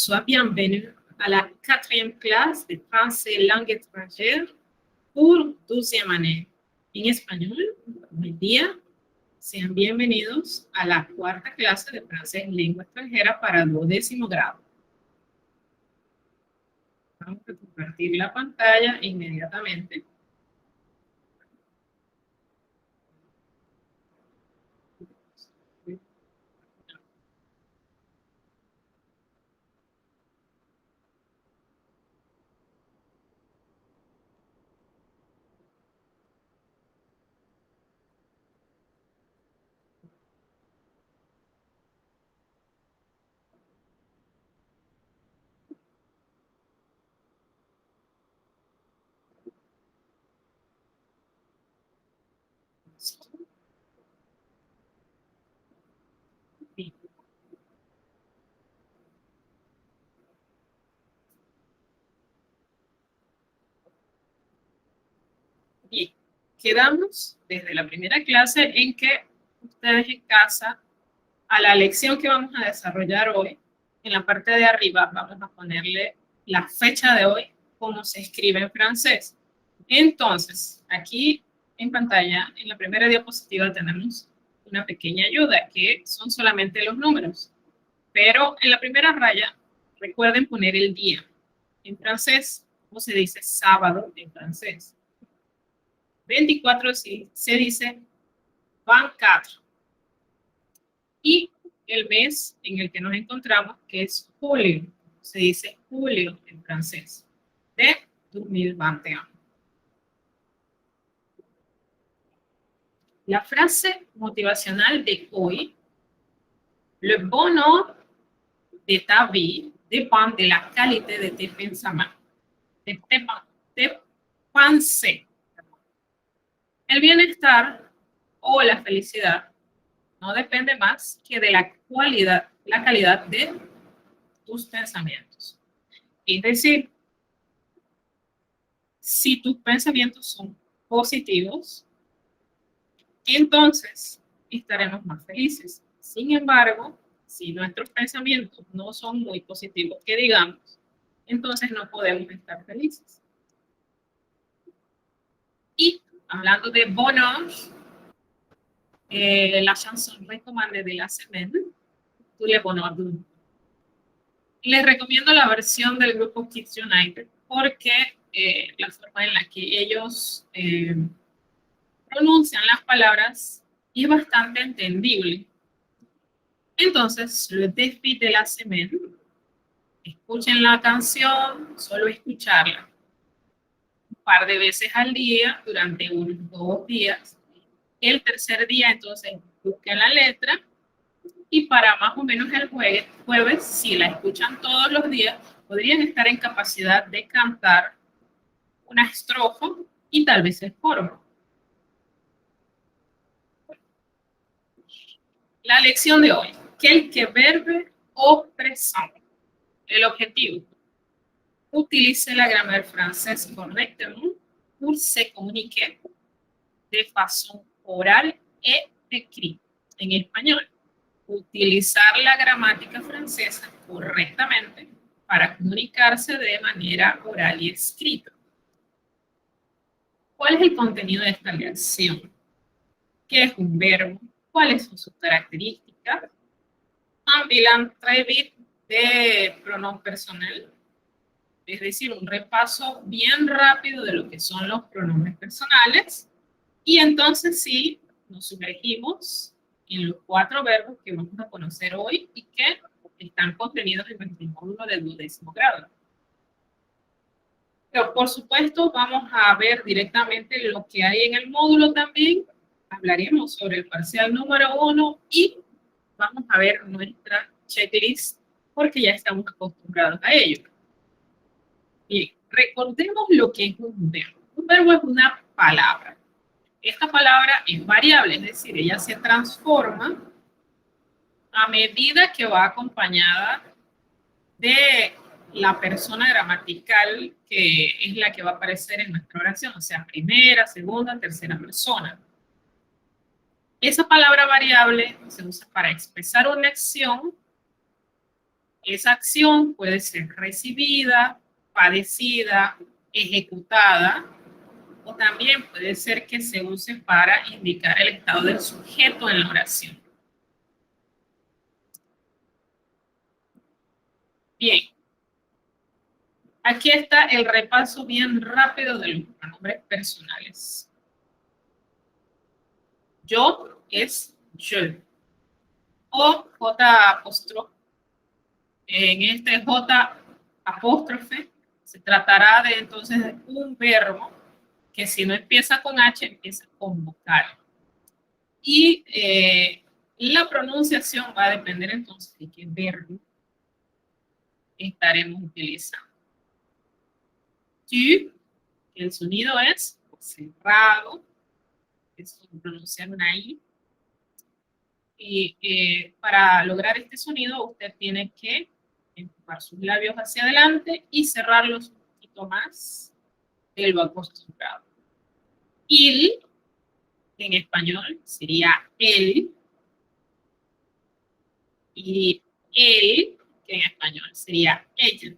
Sois bienvenue à la 4e clase de français langue étrangère pour 12e année. En español, buen día. Sean bienvenidos a la 4ª clase de francés lengua extranjera para 12º grado. Vamos a compartir la pantalla inmediatamente. Bien, quedamos desde la primera clase en que ustedes en casa, a la lección que vamos a desarrollar hoy, en la parte de arriba vamos a ponerle la fecha de hoy, como se escribe en francés. Entonces, aquí en pantalla, en la primera diapositiva tenemos una pequeña ayuda, que son solamente los números. Pero en la primera raya, recuerden poner el día. En francés, ¿cómo se dice sábado en francés? 24 se dice 24. Y el mes en el que nos encontramos, que es julio, se dice julio en francés, de 2021. La frase motivacional de hoy: le bonheur de ta vie dépend de la qualité de tes pensaments. De pensées. El bienestar o la felicidad no depende más que de la calidad de tus pensamientos. Es decir, si tus pensamientos son positivos, entonces estaremos más felices. Sin embargo, si nuestros pensamientos no son muy positivos, que digamos, entonces no podemos estar felices. Y hablando de bonheur, la chanson recommandée de la semaine, Tous les bonheurs du monde. Les recomiendo la versión del grupo Kids United porque la forma en la que ellos pronuncian las palabras es bastante entendible. Entonces, le défi de la semaine, escuchen la canción, solo escucharla un par de veces al día durante unos 2 días. El tercer día, entonces, busquen la letra y para más o menos el jueves, si la escuchan todos los días, podrían estar en capacidad de cantar una estrofa y tal vez el coro. La lección de hoy: quelques verbes au présent. El objetivo: utilice la grammaire française correctement pour se communiquer de façon orale et écrite. En español, utilizar la gramática francesa correctamente para comunicarse de manera oral y escrita. ¿Cuál es el contenido de esta lección? ¿Qué es un verbo? ¿Cuáles son sus características? Un bilan très vite de pronombre personal, es decir, un repaso bien rápido de lo que son los pronombres personales. Y entonces sí, nos sumergimos en los 4 verbos que vamos a conocer hoy y que están contenidos en nuestro módulo del 12º grado. Pero por supuesto vamos a ver directamente lo que hay en el módulo también. Hablaremos sobre el parcial número 1 y vamos a ver nuestra checklist porque ya estamos acostumbrados a ello. Bien, recordemos lo que es un verbo. Un verbo es una palabra. Esta palabra es variable, es decir, ella se transforma a medida que va acompañada de la persona gramatical que es la que va a aparecer en nuestra oración, o sea, primera, segunda, tercera persona. Esa palabra variable se usa para expresar una acción Esa acción puede ser recibida, padecida, ejecutada, o también puede ser que se use para indicar el estado del sujeto en la oración. Bien. Aquí está el repaso bien rápido de los pronombres personales. Yo es je. O J apóstrofe. En este J apóstrofe se tratará de entonces de un verbo que si no empieza con H, empieza con vocal. Y la pronunciación va a depender entonces de qué verbo estaremos utilizando. Tu, el sonido es cerrado, es pronunciar una I. Y para lograr este sonido, usted tiene que empujar sus labios hacia adelante y cerrarlos un poquito más de lo acostumbrado. Il, en español, sería él. Y él, que en español sería ella.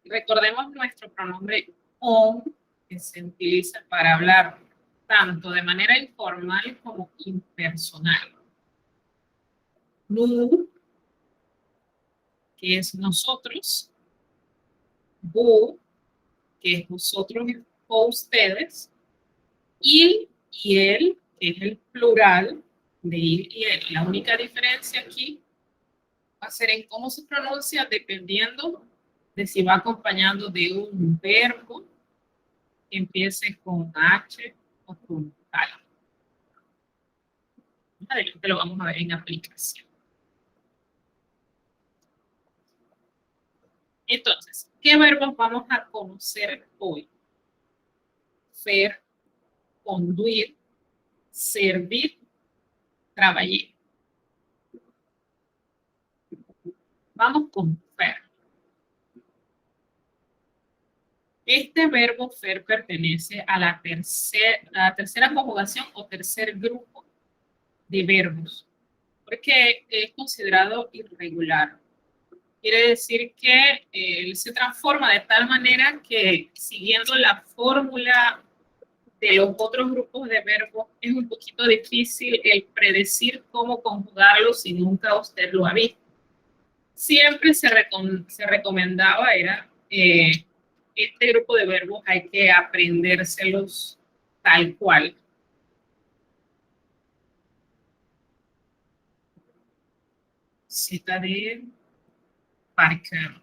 Recordemos nuestro pronombre on, que se utiliza para hablar tanto de manera informal como impersonal. Nous, que es nosotros. Vous, que es nosotros o ustedes. Il y él, que es el plural de il y él. La única diferencia aquí va a ser en cómo se pronuncia dependiendo de si va acompañando de un verbo que empiece con H o con tal. Adelante lo vamos a ver en aplicación. Entonces, ¿qué verbos vamos a conocer hoy? Faire, conduir, servir, trabajar. Vamos con faire. Este verbo faire pertenece a la tercera conjugación o tercer grupo de verbos, porque es considerado irregular. Quiere decir que él se transforma de tal manera que, siguiendo la fórmula de los otros grupos de verbos, es un poquito difícil el predecir cómo conjugarlo si nunca usted lo ha visto. Siempre se recomendaba, este grupo de verbos hay que aprendérselos tal cual. Cita de Parker.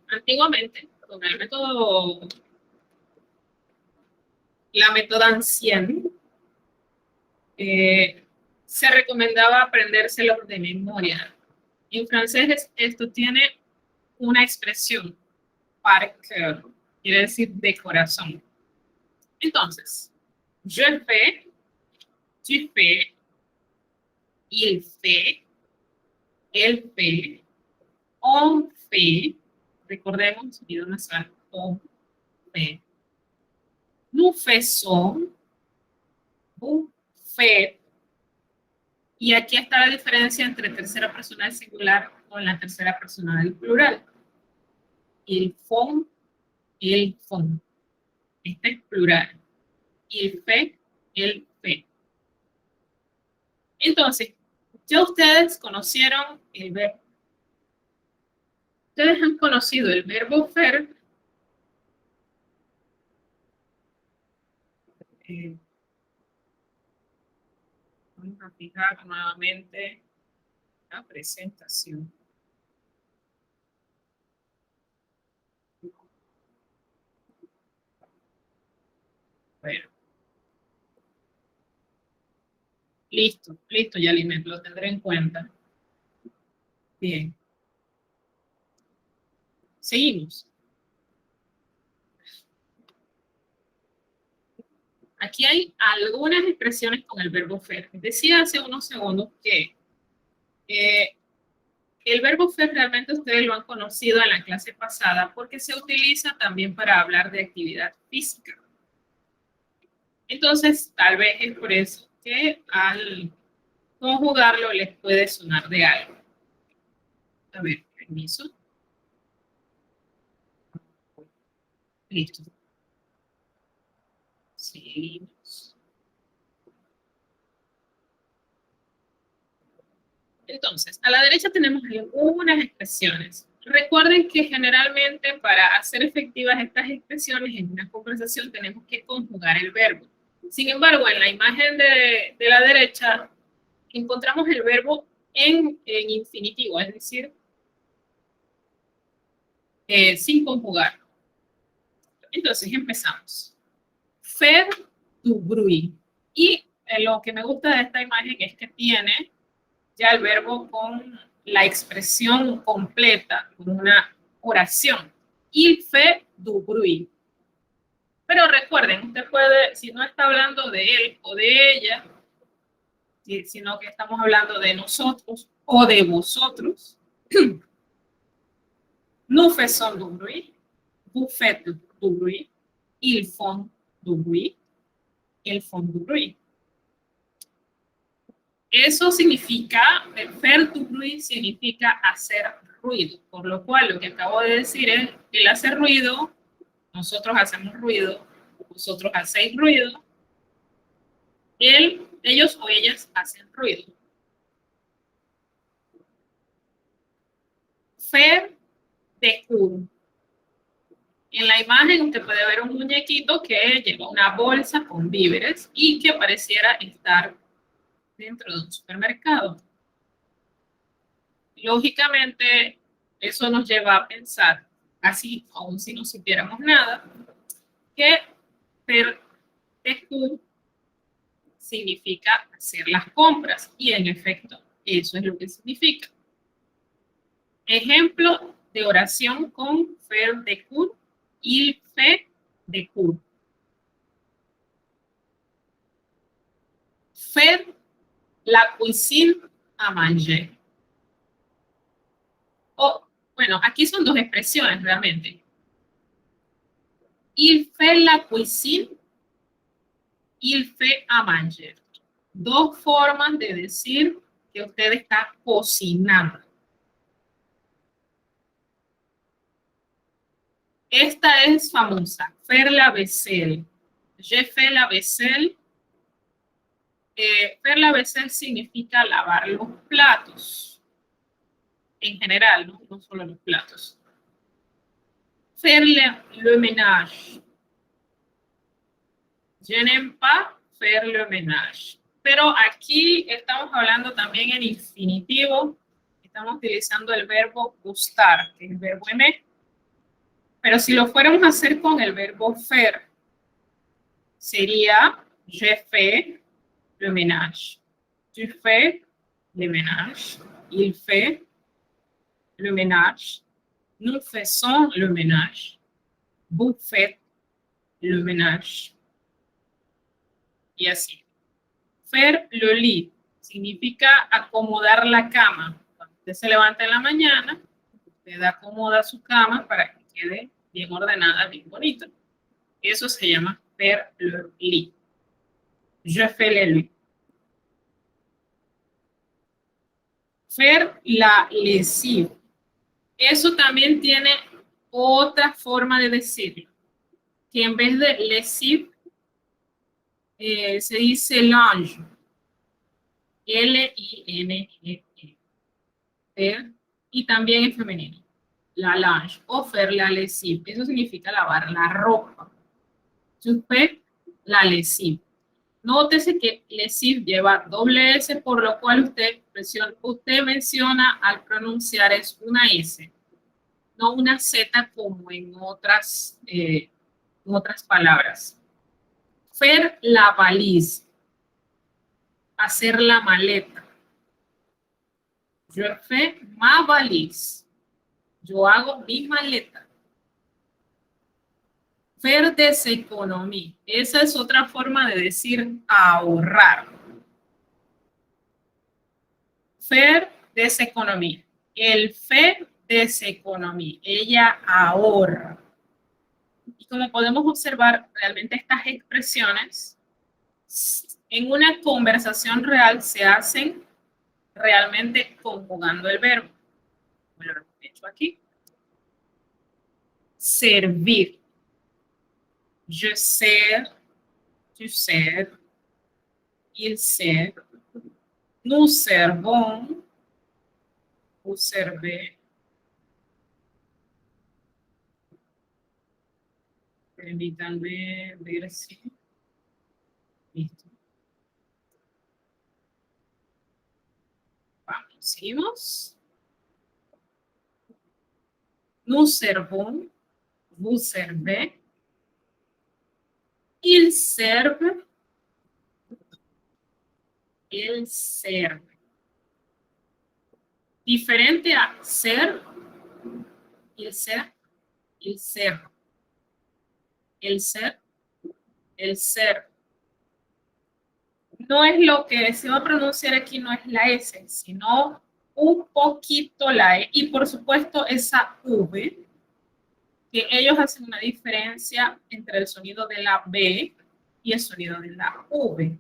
Antiguamente, con el método, la método ancien, se recomendaba aprendérselos de memoria. En francés esto tiene una expresión, par cœur, quiere decir de corazón. Entonces, je fais, tu fais, il fait, elle fait, on fait, recordemos, sonido nasal, on fait. Nous faisons, vous faites. Y aquí está la diferencia entre tercera persona del singular con la tercera persona del plural. Il font, el font. Este es plural. Il fait, el fait. Entonces, ya ustedes conocieron el verbo. Ustedes han conocido el verbo faire. Vamos a fijar nuevamente la presentación. Bueno. Listo, Yalimet, lo tendré en cuenta. Bien. Seguimos. Aquí hay algunas expresiones con el verbo faire. Decía hace unos segundos que el verbo faire realmente ustedes lo han conocido en la clase pasada porque se utiliza también para hablar de actividad física. Entonces, tal vez es por eso que al conjugarlo les puede sonar de algo. A ver, permiso. Listo. Seguimos. Entonces, a la derecha tenemos algunas expresiones. Recuerden que generalmente para hacer efectivas estas expresiones en una conversación tenemos que conjugar el verbo. Sin embargo, en la imagen de la derecha encontramos el verbo en infinitivo, es decir, sin conjugar. Entonces empezamos. Faire du bruit. Y lo que me gusta de esta imagen es que tiene ya el verbo con la expresión completa, con una oración. Il fait du bruit. Pero recuerden, usted puede, si no está hablando de él o de ella, sino que estamos hablando de nosotros o de vosotros, nous faisons du bruit, vous faites du bruit, ils font du bruit, elles font du bruit. Eso significa, faire du bruit significa hacer ruido, por lo cual lo que acabo de decir es, él hace ruido, nosotros hacemos ruido, vosotros hacéis ruido, ellos o ellas hacen ruido. Faire de cour. En la imagen usted puede ver un muñequito que lleva una bolsa con víveres y que pareciera estar dentro de un supermercado. Lógicamente, eso nos lleva a pensar, así, aun si no supiéramos nada, que faire de cour significa hacer las compras, y en efecto, eso es lo que significa. Ejemplo de oración con faire de cour, il fait de cour. Faire la cuisine à manger. Bueno, aquí son dos expresiones realmente. Il fait la cuisine, il fait à manger. Dos formas de decir que usted está cocinando. Esta es famosa, faire la vaisselle. Je fais la vaisselle. Faire la vaisselle significa lavar los platos. En general, no solo los platos. Faire le ménage. Je n'aime pas faire le ménage. Pero aquí estamos hablando también en infinitivo. Estamos utilizando el verbo gustar, que es el verbo aimer. Pero si lo fuéramos a hacer con el verbo faire, sería je fais le ménage. Tu fais le ménage. Il fait le ménage. Nous faisons le ménage. Vous faites le ménage. Y así. Faire le lit significa acomodar la cama. Cuando usted se levanta en la mañana, usted acomoda su cama para que quede bien ordenada, bien bonita. Eso se llama faire le lit. Je fais le lit. Faire la lessive. Eso también tiene otra forma de decirlo, que en vez de lessive se dice linge. L-I-N-G-E. Y también es femenino. La linge o faire la lessive. Eso significa lavar la ropa. Je fais la lessive. Nótese que lessive lleva doble S, por lo cual usted menciona al pronunciar es una S, no una Z como en otras palabras. Faire la valise. Hacer la maleta. Je fais ma valise. Yo hago mi maleta. Faire des économies. Esa es otra forma de decir ahorrar. Faire des économies. El fait des économies. Ella ahorra. Y como podemos observar, realmente estas expresiones en una conversación real se hacen realmente conjugando el verbo. Bueno, lo he hecho aquí. Servir. Je sers, tu sers, il sert, nous servons, vous servez. Permítanme ver si. Listo. Vamos, seguimos. Nous servons, vous servez, il serve, él serve. Diferente a ser, il ser, il ser. El ser, el ser. No es lo que se va a pronunciar aquí, no es la S, sino un poquito la E. Y por supuesto esa V, que ellos hacen una diferencia entre el sonido de la B y el sonido de la V.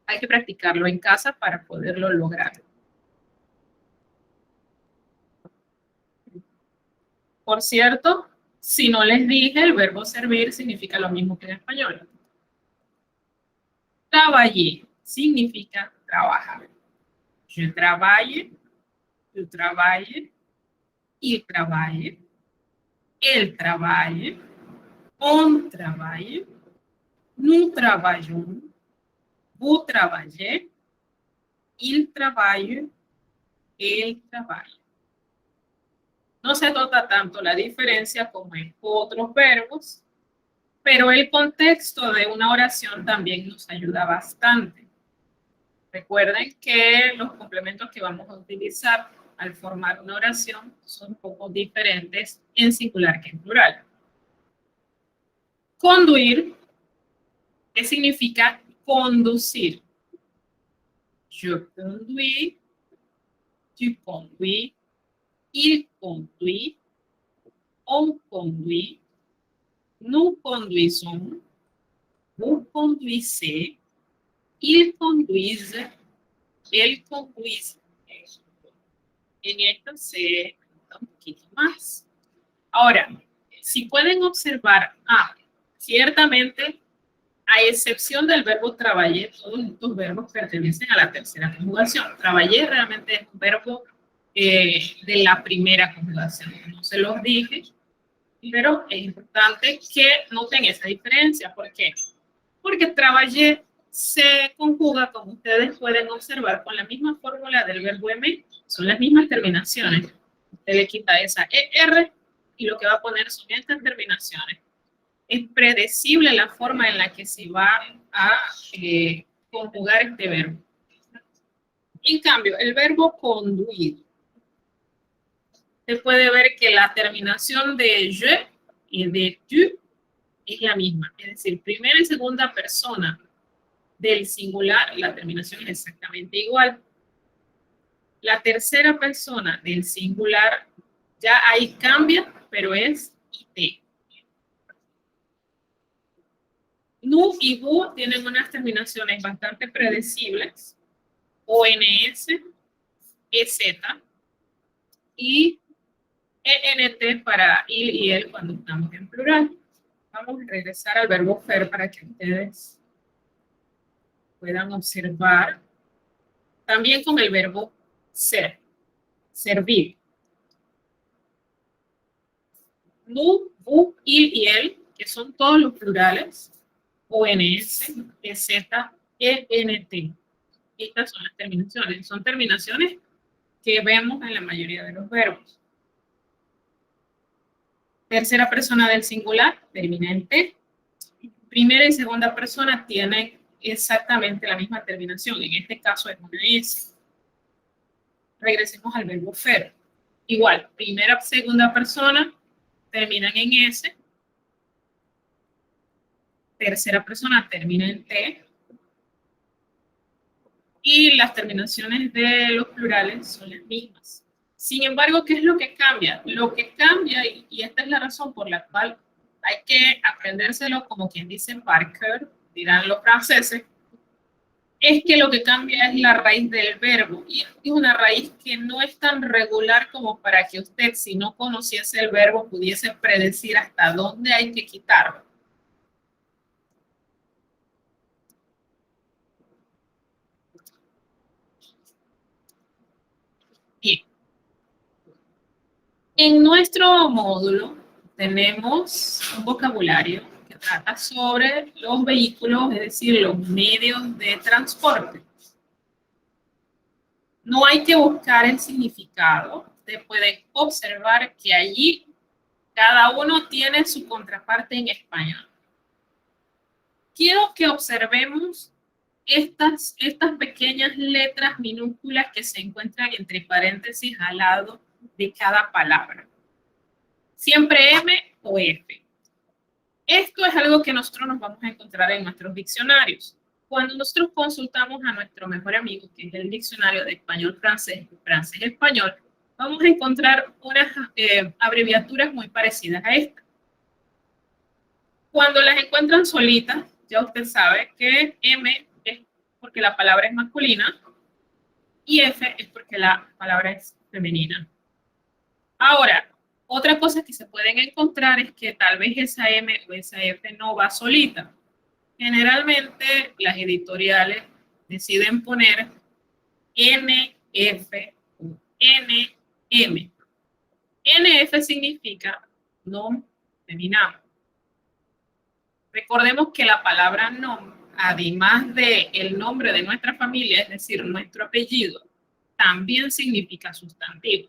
Hay que practicarlo en casa para poderlo lograr. Por cierto, si no les dije, el verbo servir significa lo mismo que en español. Travailler significa trabajar. Je travaille, tu travailles, il travaille, elle travaille, on travaille, nous travaillons, vous travaillez, il travaille, elle travaille. No se nota tanto la diferencia como en otros verbos, pero el contexto de una oración también nos ayuda bastante. Recuerden que los complementos que vamos a utilizar al formar una oración son un poco diferentes en singular que en plural. Conduir, ¿qué significa conducir? Je conduis, tu conduis, il conduit, on conduit, nous conduisons, vous conduisez, ils conduisent, elle conduise. En esto se nota un poquito más. Ahora, si pueden observar, ciertamente, a excepción del verbo travailler, todos estos verbos pertenecen a la tercera conjugación. Travailler realmente es un verbo de la primera conjugación. No se los dije, pero es importante que noten esa diferencia. ¿Por qué? Porque travailler se conjuga, como ustedes pueden observar, con la misma fórmula del verbo M, son las mismas terminaciones. Usted le quita esa ER y lo que va a poner son estas terminaciones. Es predecible la forma en la que se va a conjugar este verbo. En cambio, el verbo conduir, se puede ver que la terminación de je y de tu es la misma. Es decir, primera y segunda persona del singular, la terminación es exactamente igual. La tercera persona del singular, ya ahí cambia, pero es it. Nu y bu tienen unas terminaciones bastante predecibles. ONS, EZ y ENT para il y el cuando estamos en plural. Vamos a regresar al verbo faire para que ustedes puedan observar. También con el verbo ser, servir. Nu, bu, il y el, que son todos los plurales. ONS, EZ, ENT. Estas son las terminaciones. Son terminaciones que vemos en la mayoría de los verbos. Tercera persona del singular termina en T. Primera y segunda persona tienen exactamente la misma terminación. En este caso es una S. Regresemos al verbo faire. Igual, primera y segunda persona terminan en S. Tercera persona termina en T. Y las terminaciones de los plurales son las mismas. Sin embargo, ¿qué es lo que cambia? Lo que cambia, y esta es la razón por la cual hay que aprendérselo como quien dice par cœur, dirán los franceses, es que lo que cambia es la raíz del verbo, y es una raíz que no es tan regular como para que usted, si no conociese el verbo, pudiese predecir hasta dónde hay que quitarlo. Bien. En nuestro módulo tenemos un vocabulario que trata sobre los vehículos, es decir, los medios de transporte. No hay que buscar el significado. Usted puede observar que allí cada uno tiene su contraparte en español. Quiero que observemos estas pequeñas letras minúsculas que se encuentran entre paréntesis al lado de cada palabra. Siempre M o F. Esto es algo que nosotros nos vamos a encontrar en nuestros diccionarios. Cuando nosotros consultamos a nuestro mejor amigo, que es el diccionario de español-francés, francés-español, vamos a encontrar unas abreviaturas muy parecidas a esta. Cuando las encuentran solitas, ya usted sabe que M es porque la palabra es masculina y F es porque la palabra es femenina. Ahora, otra cosa que se pueden encontrar es que tal vez esa M o esa F no va solita. Generalmente las editoriales deciden poner NF o NM. NF significa nom femenino. Recordemos que la palabra nom, además de el nombre de nuestra familia, es decir, nuestro apellido, también significa sustantivo.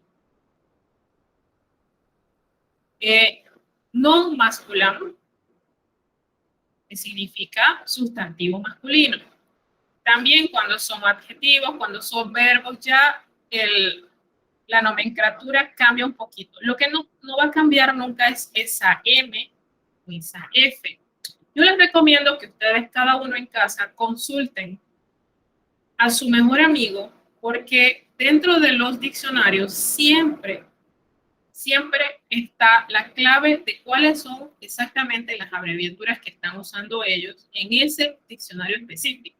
Non masculino, que significa sustantivo masculino. También cuando son adjetivos, cuando son verbos, ya la nomenclatura cambia un poquito. Lo que no va a cambiar nunca es esa M o esa F. Yo les recomiendo que ustedes, cada uno en casa, consulten a su mejor amigo, porque dentro de los diccionarios siempre está la clave de cuáles son exactamente las abreviaturas que están usando ellos en ese diccionario específico.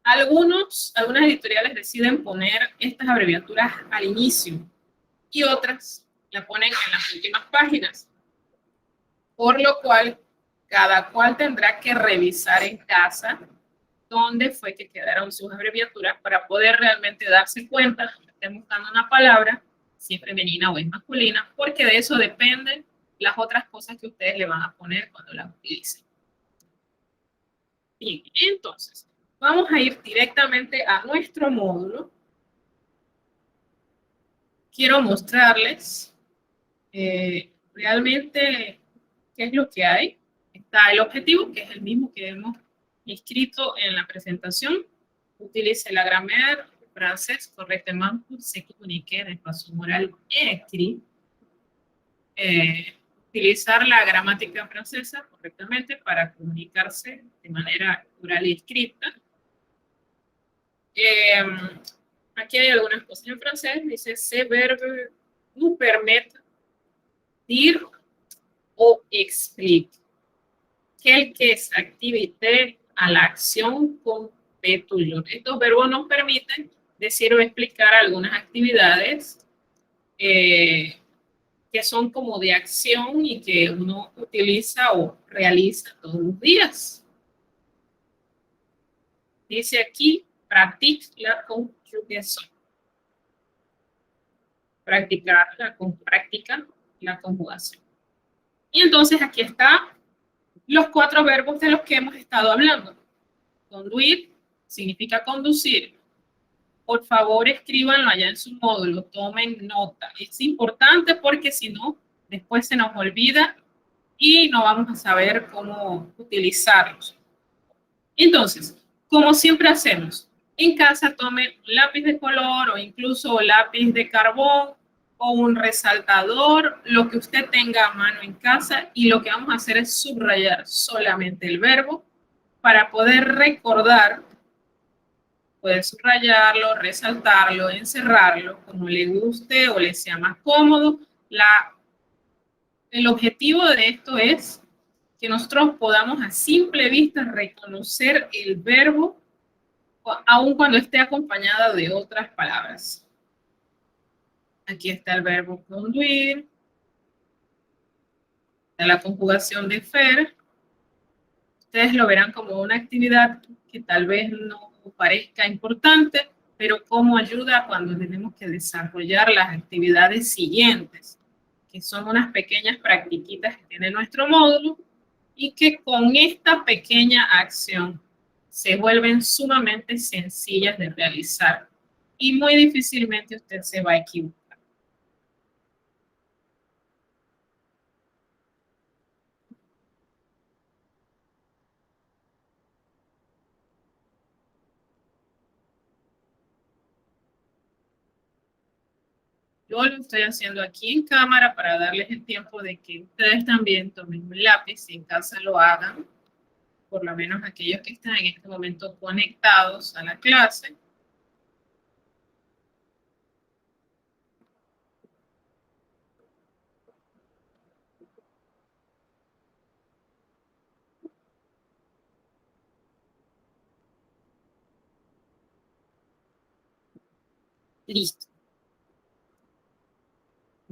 Algunas editoriales deciden poner estas abreviaturas al inicio y otras la ponen en las últimas páginas, por lo cual cada cual tendrá que revisar en casa dónde fue que quedaron sus abreviaturas para poder realmente darse cuenta que estén buscando una palabra, si es femenina o es masculina, porque de eso dependen las otras cosas que ustedes le van a poner cuando las utilicen. Bien, entonces, vamos a ir directamente a nuestro módulo. Quiero mostrarles realmente qué es lo que hay. Está el objetivo, que es el mismo que hemos escrito en la presentación. Utilice la grammaire française correctement pour se communiquer de façon orale et écrite. Utilizar la gramática francesa correctamente para comunicarse de manera oral y escrita. Aquí hay algunas cosas en francés. Dice, ce verbe nous permet dire ou explique quelques activités à l'action compétulle. Estos verbos nos permiten decir o explicar algunas actividades que son como de acción y que uno utiliza o realiza todos los días. Dice aquí, pratique la conjugación. Practica la conjugación. Y entonces aquí están los 4 verbos de los que hemos estado hablando. Conduir significa conducir. Por favor, escríbanlo allá en su módulo, tomen nota. Es importante porque si no, después se nos olvida y no vamos a saber cómo utilizarlos. Entonces, como siempre hacemos, en casa tome un lápiz de color o incluso lápiz de carbón o un resaltador, lo que usted tenga a mano en casa, y lo que vamos a hacer es subrayar solamente el verbo para poder recordar. Puede subrayarlo, resaltarlo, encerrarlo, como le guste o le sea más cómodo. El objetivo de esto es que nosotros podamos a simple vista reconocer el verbo, aun cuando esté acompañado de otras palabras. Aquí está el verbo conduir, está la conjugación de faire. Ustedes lo verán como una actividad que tal vez no parezca importante, pero como ayuda cuando tenemos que desarrollar las actividades siguientes, que son unas pequeñas practiquitas que tiene nuestro módulo y que con esta pequeña acción se vuelven sumamente sencillas de realizar y muy difícilmente usted se va a equivocar. Yo lo estoy haciendo aquí en cámara para darles el tiempo de que ustedes también tomen un lápiz y en casa lo hagan, por lo menos aquellos que están en este momento conectados a la clase. Listo.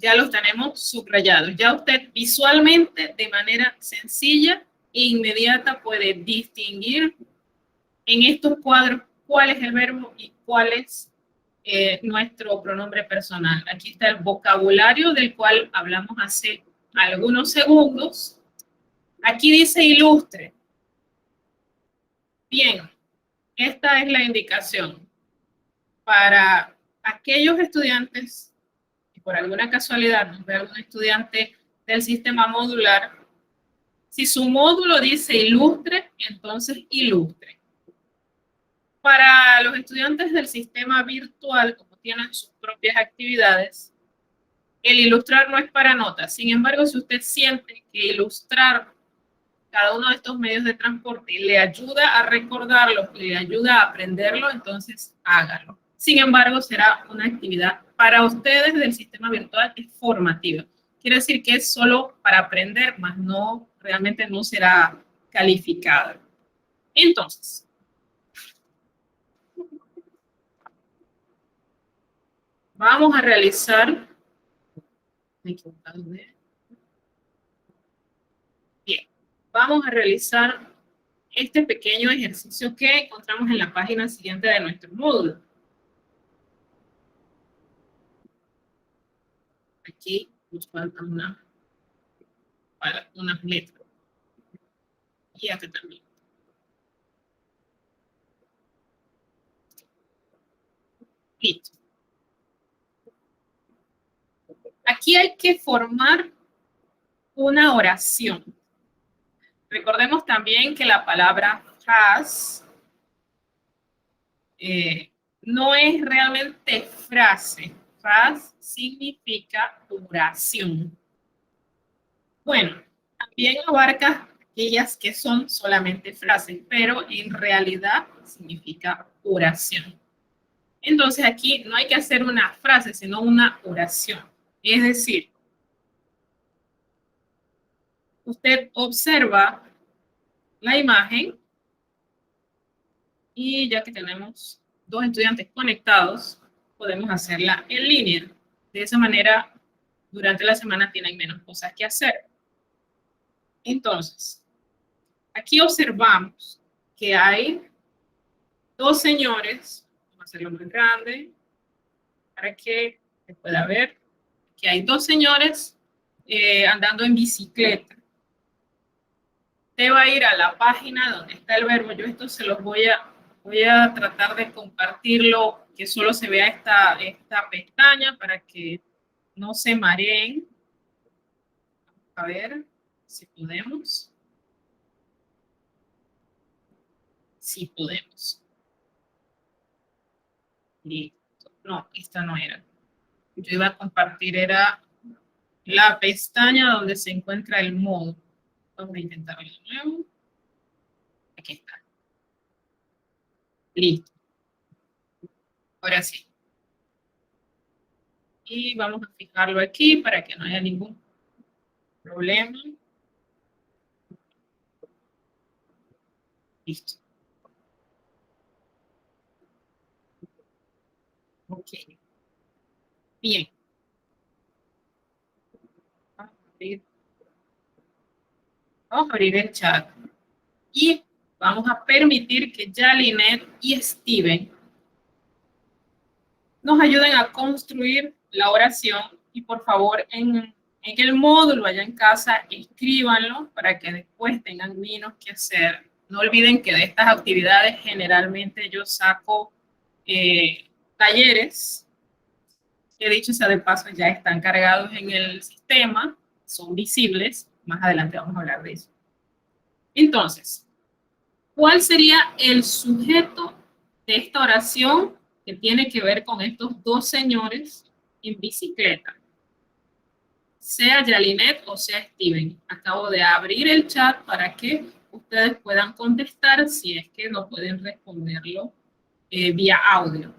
Ya los tenemos subrayados. Ya usted visualmente, de manera sencilla e inmediata, puede distinguir en estos cuadros cuál es el verbo y cuál es nuestro pronombre personal. Aquí está el vocabulario del cual hablamos hace algunos segundos. Aquí dice ilustre. Bien, esta es la indicación. Para aquellos estudiantes, y por alguna casualidad nos ve algún estudiante del sistema modular, si su módulo dice ilustre, entonces ilustre. Para los estudiantes del sistema virtual, como tienen sus propias actividades, el ilustrar no es para notas. Sin embargo, si usted siente que ilustrar cada uno de estos medios de transporte le ayuda a recordarlo, le ayuda a aprenderlo, entonces hágalo. Sin embargo, será una actividad para ustedes del sistema virtual que es formativa. Quiere decir que es solo para aprender, más no, realmente no será calificada. Entonces, vamos a realizar... Bien, vamos a realizar este pequeño ejercicio que encontramos en la página siguiente de nuestro módulo. Aquí nos faltan unas letras. Y acá también. Listo. Aquí hay que formar una oración. Recordemos también que la palabra has no es realmente frase. Has significa oración. Bueno, también abarca aquellas que son solamente frases, pero en realidad significa oración. Entonces aquí no hay que hacer una frase, sino una oración. Es decir, usted observa la imagen y ya que tenemos dos estudiantes conectados, podemos hacerla en línea. De esa manera, durante la semana tienen menos cosas que hacer. Entonces, aquí observamos que hay dos señores, vamos a hacerlo más grande para que se pueda ver, que hay dos señores andando en bicicleta. Usted va a ir a la página donde está el verbo. Yo esto se los voy a tratar de compartirlo, que solo se vea esta pestaña para que no se mareen. A ver si podemos. Sí podemos. Listo. No, esta no era. Yo iba a compartir, era la pestaña donde se encuentra el modo. Vamos a intentarlo de nuevo. Aquí está. Listo. Ahora sí. Y vamos a fijarlo aquí para que no haya ningún problema. Listo. Ok. Bien. Vamos a abrir el chat. Y vamos a permitir que Jalinet y Steven nos ayuden a construir la oración. Y por favor, en el módulo allá en casa, escríbanlo para que después tengan menos que hacer. No olviden que de estas actividades generalmente yo saco talleres, que dicho sea de paso ya están cargados en el sistema, son visibles. Más adelante vamos a hablar de eso. Entonces, ¿cuál sería el sujeto de esta oración que tiene que ver con estos dos señores en bicicleta? Sea Yalinet o sea Steven. Acabo de abrir el chat para que ustedes puedan contestar si es que no pueden responderlo vía audio.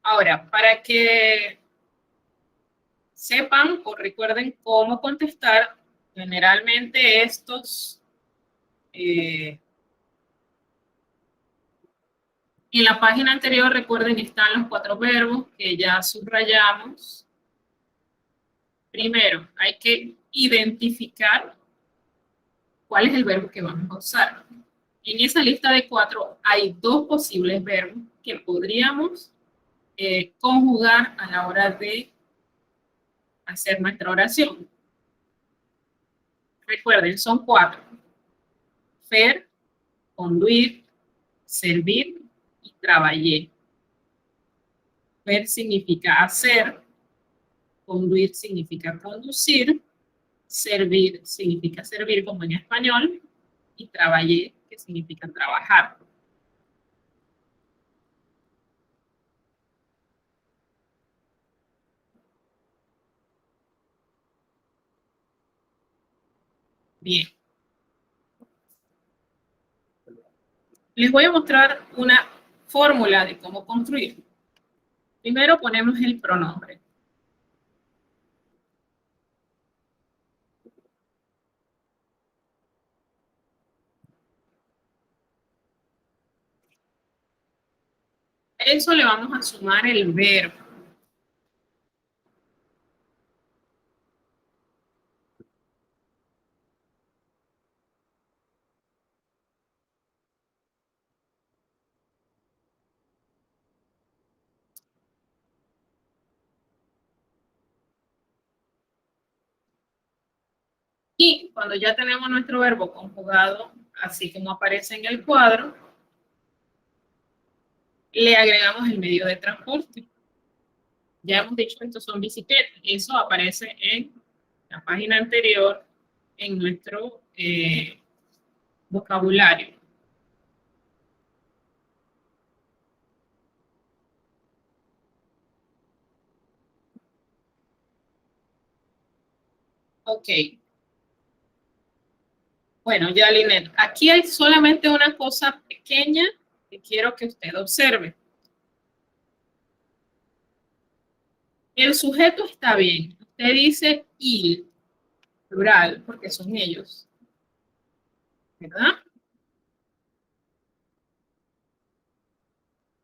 Ahora, para que sepan o recuerden cómo contestar, generalmente estos en la página anterior, recuerden, están los 4 verbos que ya subrayamos. Primero, hay que identificar cuál es el verbo que vamos a usar. En esa lista de 4 hay 2 posibles verbos que podríamos conjugar a la hora de hacer nuestra oración. Recuerden, son 4. Fer, conduir, servir y trabajar. Fer significa hacer, conduir significa conducir, servir significa servir como en español, y trabajar, que significa trabajar. Bien. Les voy a mostrar una fórmula de cómo construir. Primero ponemos el pronombre. A eso le vamos a sumar el verbo. Y cuando ya tenemos nuestro verbo conjugado, así como aparece en el cuadro, le agregamos el medio de transporte. Ya hemos dicho que estos son bicicletas. Eso aparece en la página anterior en nuestro vocabulario. Ok. Bueno, ya, Linet, aquí hay solamente una cosa pequeña que quiero que usted observe. El sujeto está bien. Usted dice il, plural, porque son ellos. ¿Verdad?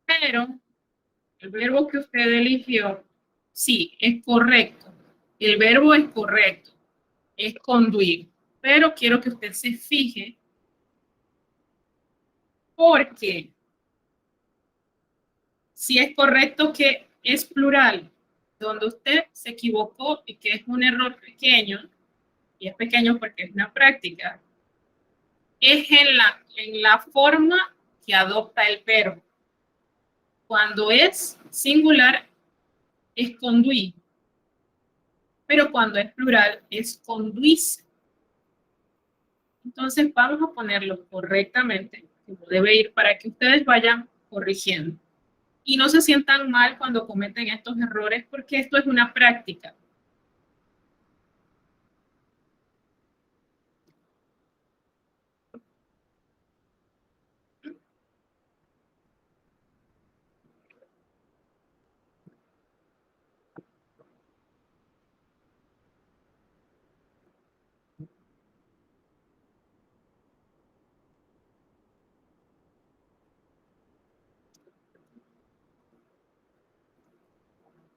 Pero el verbo que usted eligió, sí, es correcto. El verbo es correcto. Es conduir. Pero quiero que usted se fije porque si es correcto que es plural, donde usted se equivocó y que es un error pequeño, y es pequeño porque es una práctica, es en la forma que adopta el verbo. Cuando es singular, es conduir, pero cuando es plural, es conduirse. Entonces vamos a ponerlo correctamente, como debe ir, para que ustedes vayan corrigiendo. Y no se sientan mal cuando cometen estos errores, porque esto es una práctica.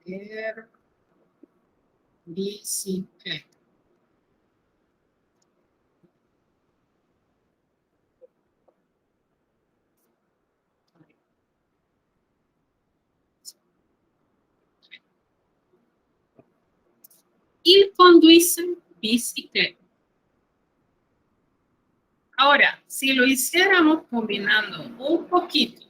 Ver bicicleta. Il conduise bicicleta. Ahora, si lo hiciéramos combinando un poquito,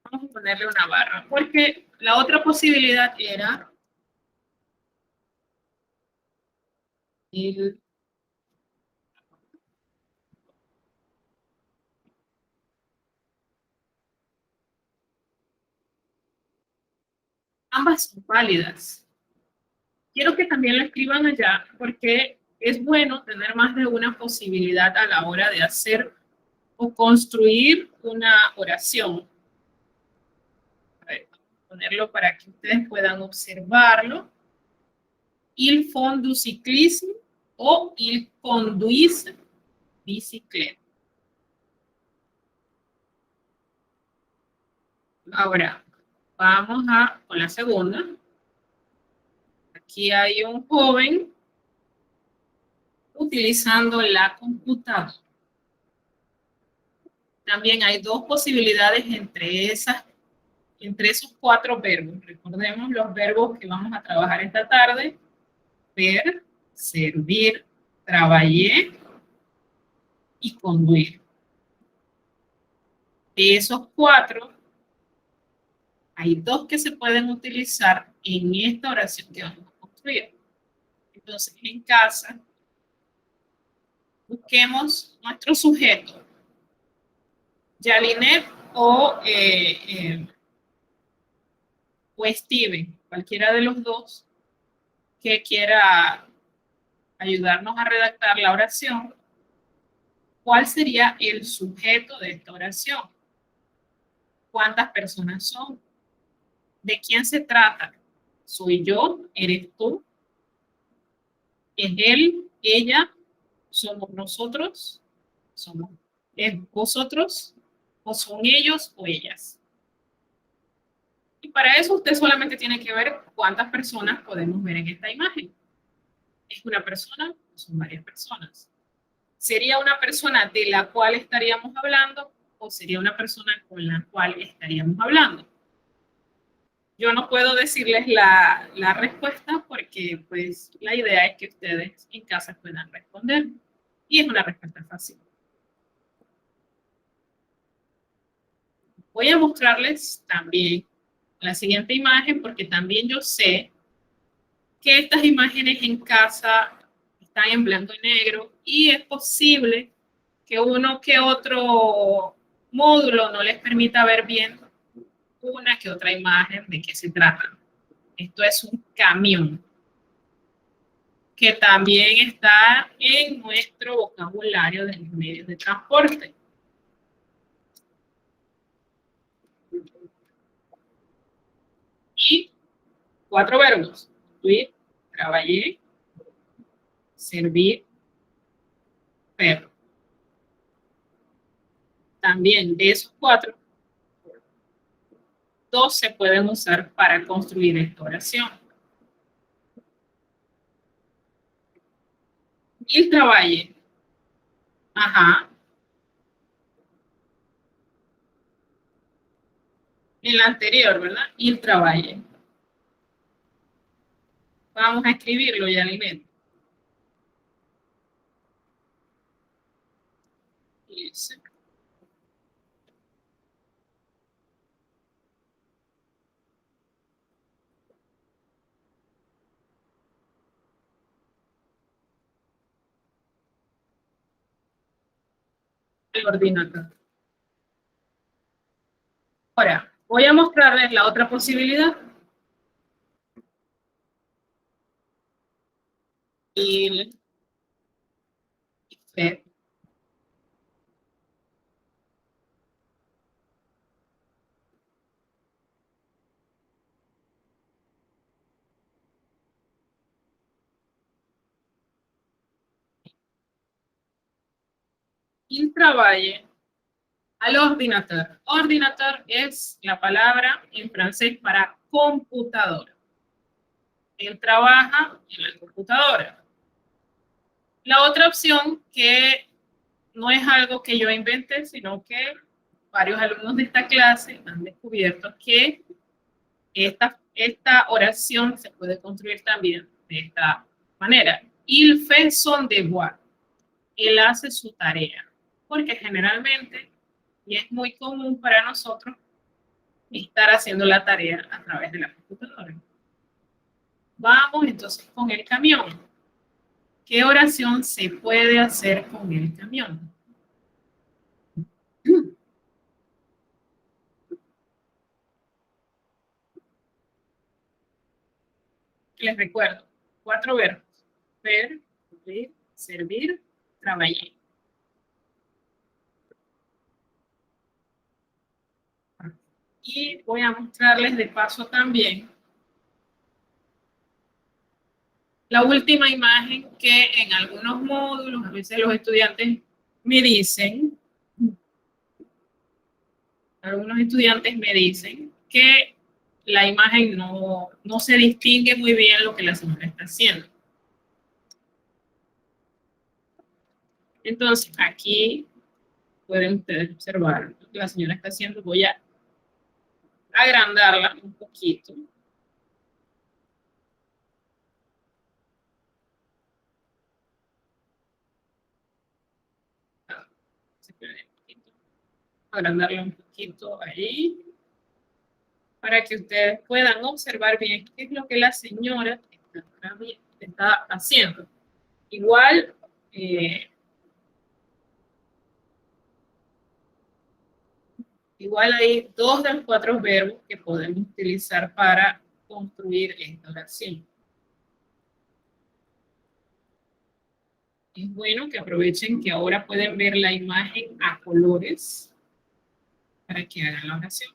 vamos a ponerle una barra, porque la otra posibilidad era el ambas son válidas. Quiero que también lo escriban allá porque es bueno tener más de una posibilidad a la hora de hacer o construir una oración. A ver, ponerlo para que ustedes puedan observarlo. Il font du cyclisme o il conduise bicicleta. Ahora, vamos con la segunda. Aquí hay un joven utilizando la computadora. También hay dos posibilidades entre esos cuatro verbos. Recordemos los verbos que vamos a trabajar esta tarde. Ver, servir, trabajar y conduir. De esos cuatro, hay dos que se pueden utilizar en esta oración que vamos a construir. Entonces, en casa, busquemos nuestro sujeto. Yalinet o Steven, cualquiera de los dos que quiera ayudarnos a redactar la oración. ¿Cuál sería el sujeto de esta oración? ¿Cuántas personas son? ¿De quién se trata? ¿Soy yo? ¿Eres tú? ¿Es él? ¿Ella? ¿Somos nosotros? ¿Somos vosotros? ¿O son ellos o ellas? Y para eso usted solamente tiene que ver cuántas personas podemos ver en esta imagen. ¿Es una persona o son varias personas? ¿Sería una persona de la cual estaríamos hablando o sería una persona con la cual estaríamos hablando? Yo no puedo decirles la respuesta porque pues la idea es que ustedes en casa puedan responder. Y es una respuesta fácil. Voy a mostrarles también la siguiente imagen porque también yo sé que estas imágenes en casa están en blanco y negro y es posible que uno que otro módulo no les permita ver bien una que otra imagen de qué se trata. Esto es un camión que también está en nuestro vocabulario de los medios de transporte. Y cuatro verbos: construir, trabajar, servir, perro. También de esos cuatro, dos se pueden usar para construir esta oración. Il trabaje. Ajá. En la anterior, ¿verdad? Il trabaje. Vamos a escribirlo ya, Linet. El ordinario. Ahora, voy a mostrarles la otra posibilidad. Il il trabaje al ordinateur. Ordinateur es la palabra en francés para computadora. Él trabaja en la computadora. La otra opción, que no es algo que yo inventé, sino que varios alumnos de esta clase han descubierto que esta oración se puede construir también de esta manera. Il fait son devoir. Él hace su tarea. Porque generalmente, y es muy común para nosotros, estar haciendo la tarea a través de la computadora. Vamos entonces con el camión. ¿Qué oración se puede hacer con el camión? Les recuerdo, 4 verbos. Ver, cumplir, servir, trabajar. Y voy a mostrarles de paso también la última imagen que en algunos módulos, a veces los estudiantes me dicen, que la imagen no se distingue muy bien lo que la señora está haciendo. Entonces, aquí pueden ustedes observar lo que la señora está haciendo. Voy a agrandarla un poquito. Agrandarla un poquito ahí, para que ustedes puedan observar bien qué es lo que la señora está haciendo. Igual, igual hay 2 de los 4 verbos que podemos utilizar para construir esta oración. Es bueno que aprovechen que ahora pueden ver la imagen a colores para que hagan la oración.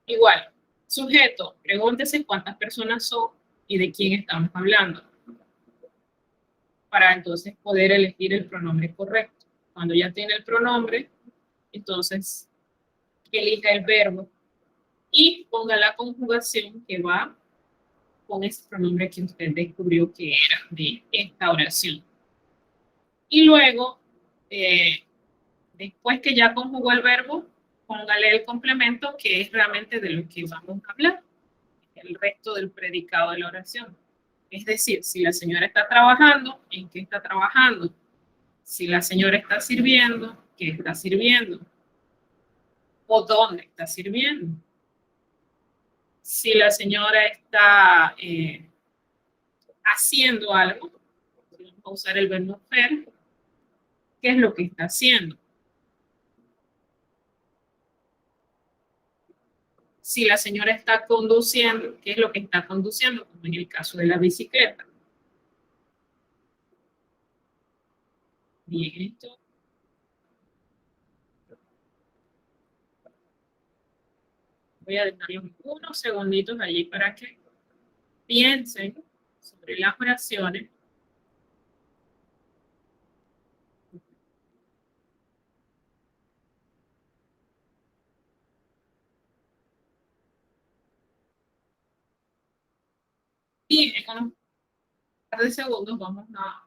Igual, sujeto, pregúntese cuántas personas son y de quién estamos hablando, para entonces poder elegir el pronombre correcto. Cuando ya tiene el pronombre, entonces elija el verbo y ponga la conjugación que va con ese pronombre que usted descubrió que era de esta oración. Y luego, después que ya conjugó el verbo, póngale el complemento, que es realmente de lo que vamos a hablar, el resto del predicado de la oración. Es decir, si la señora está trabajando, ¿en qué está trabajando? Si la señora está sirviendo, ¿qué está sirviendo? ¿O dónde está sirviendo? Si la señora está haciendo algo, vamos a usar el verbo hacer, ¿qué es lo que está haciendo? Si la señora está conduciendo, ¿qué es lo que está conduciendo? Como en el caso de la bicicleta. Bien, esto. Voy a dejarlos unos segunditos allí para que piensen sobre las oraciones. Y en un par de segundos vamos a...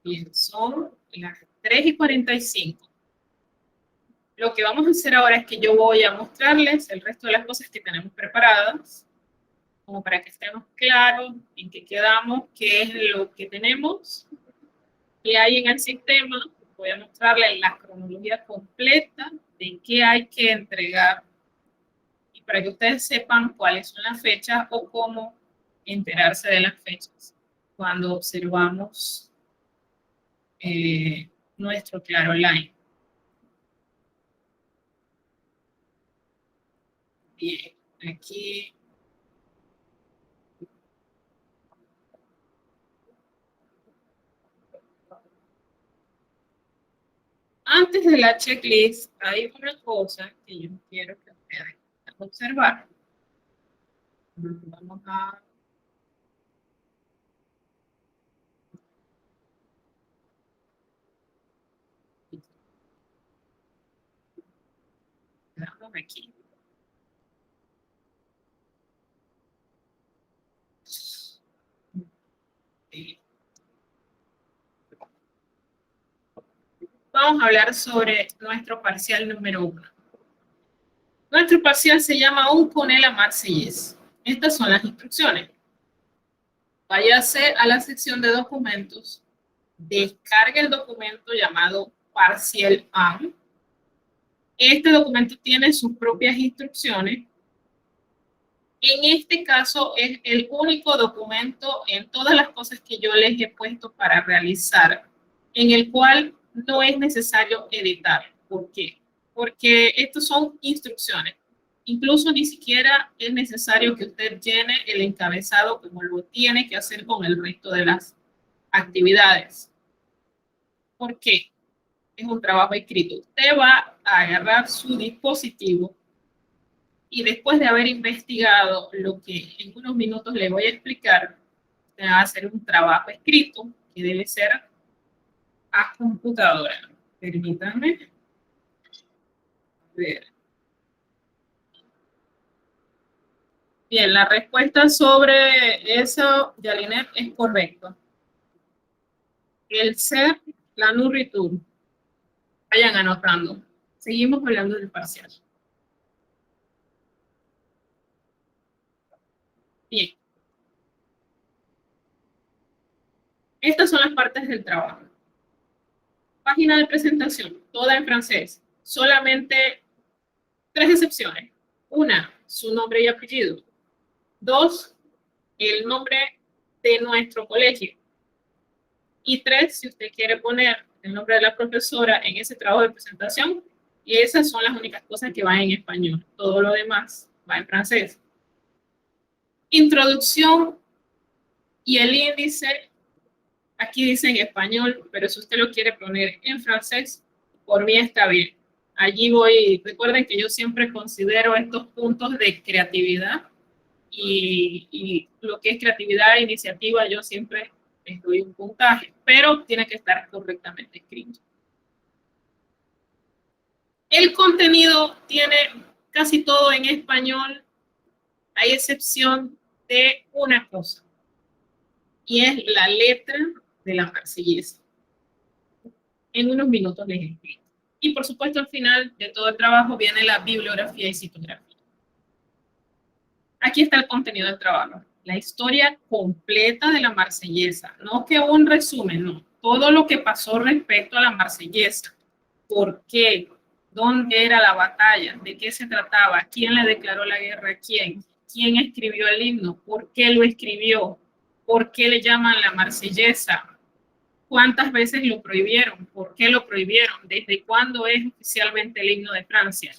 Bien, son las 3:45. Lo que vamos a hacer ahora es que yo voy a mostrarles el resto de las cosas que tenemos preparadas, como para que estemos claros en qué quedamos, qué es lo que tenemos, qué hay en el sistema. Voy a mostrarles la cronología completa de qué hay que entregar, y para que ustedes sepan cuáles son las fechas o cómo enterarse de las fechas cuando observamos nuestro Claro Online. Bien, aquí Antes de la checklist, hay una cosa que yo quiero que ustedes observar. Vamos a... Vamos aquí. Vamos a hablar sobre nuestro parcial número 1. Nuestro parcial se llama Un con la Marsellesa. Estas son las instrucciones. Váyase a la sección de documentos, descargue el documento llamado Parcial AM. Este documento tiene sus propias instrucciones. En este caso es el único documento en todas las cosas que yo les he puesto para realizar, en el cual no es necesario editar. ¿Por qué? Porque estos son instrucciones. Incluso ni siquiera es necesario que usted llene el encabezado como lo tiene que hacer con el resto de las actividades. ¿Por qué? Es un trabajo escrito. Usted va a agarrar su dispositivo y después de haber investigado lo que en unos minutos le voy a explicar, usted va a hacer un trabajo escrito que debe ser a computadora. Permítanme ver. Bien, la respuesta sobre eso, Yalinet, es correcto. El ser, la nurritur. Vayan anotando. Seguimos hablando del parcial. Bien. Estas son las partes del trabajo. Página de presentación, toda en francés. Solamente 3 excepciones. 1, su nombre y apellido. 2, el nombre de nuestro colegio. Y 3, si usted quiere poner el nombre de la profesora en ese trabajo de presentación, y esas son las únicas cosas que van en español. Todo lo demás va en francés. Introducción y el índice, aquí dice en español, pero si usted lo quiere poner en francés, por mí está bien. Allí voy, recuerden que yo siempre considero estos puntos de creatividad y lo que es creatividad e iniciativa, yo siempre les doy un puntaje, pero tiene que estar correctamente escrito. El contenido tiene casi todo en español, hay excepción de una cosa, y es la letra de la Marsellesa. En unos minutos les explico. Y por supuesto, al final de todo el trabajo viene la bibliografía y citografía. Aquí está el contenido del trabajo. La historia completa de la Marsellesa. No que un resumen, no. Todo lo que pasó respecto a la Marsellesa. ¿Por qué? ¿Dónde era la batalla? ¿De qué se trataba? ¿Quién le declaró la guerra a quién? ¿Quién escribió el himno? ¿Por qué lo escribió? ¿Por qué le llaman la Marsellesa? ¿Cuántas veces lo prohibieron? ¿Por qué lo prohibieron? ¿Desde cuándo es oficialmente el himno de Francia?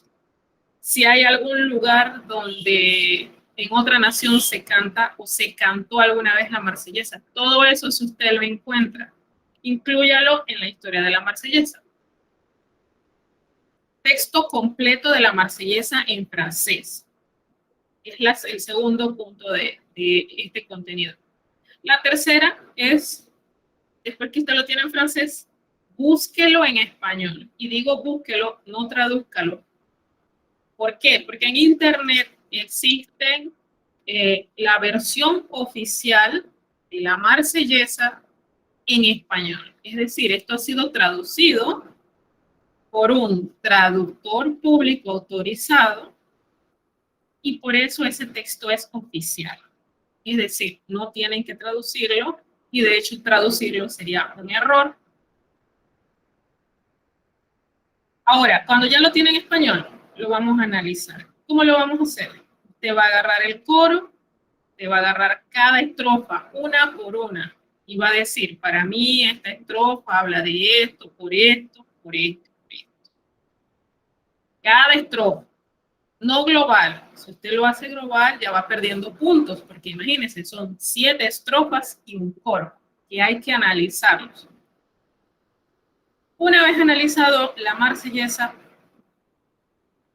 Si hay algún lugar donde en otra nación se canta o se cantó alguna vez la Marsellesa. Todo eso, si usted lo encuentra, inclúyalo en la historia de la Marsellesa. Texto completo de la Marsellesa en francés. Es el segundo punto de este contenido. La tercera es, después que usted lo tiene en francés, búsquelo en español. Y digo búsquelo, no tradúzcalo. ¿Por qué? Porque en Internet existe la versión oficial de la Marsellesa en español. Es decir, esto ha sido traducido por un traductor público autorizado y por eso ese texto es oficial. Es decir, no tienen que traducirlo y de hecho traducirlo sería un error. Ahora, cuando ya lo tienen en español, lo vamos a analizar. ¿Cómo lo vamos a hacer? Te va a agarrar el coro, te va a agarrar cada estrofa, una por una, y va a decir, para mí esta estrofa habla de esto, por esto, por esto, por esto. Cada estrofa, no global. Si usted lo hace global, ya va perdiendo puntos, porque imagínense, son 7 estrofas y un coro, que hay que analizarlos. Una vez analizado la Marsellesa,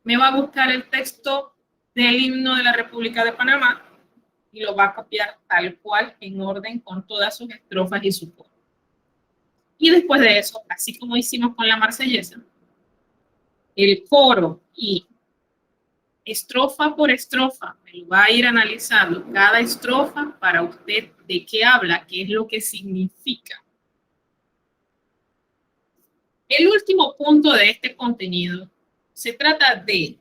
me va a buscar el texto del himno de la República de Panamá y lo va a copiar tal cual en orden con todas sus estrofas y su coro. Y después de eso, así como hicimos con la Marsellesa, el coro y estrofa por estrofa, me lo va a ir analizando cada estrofa para usted de qué habla, qué es lo que significa. El último punto de este contenido se trata de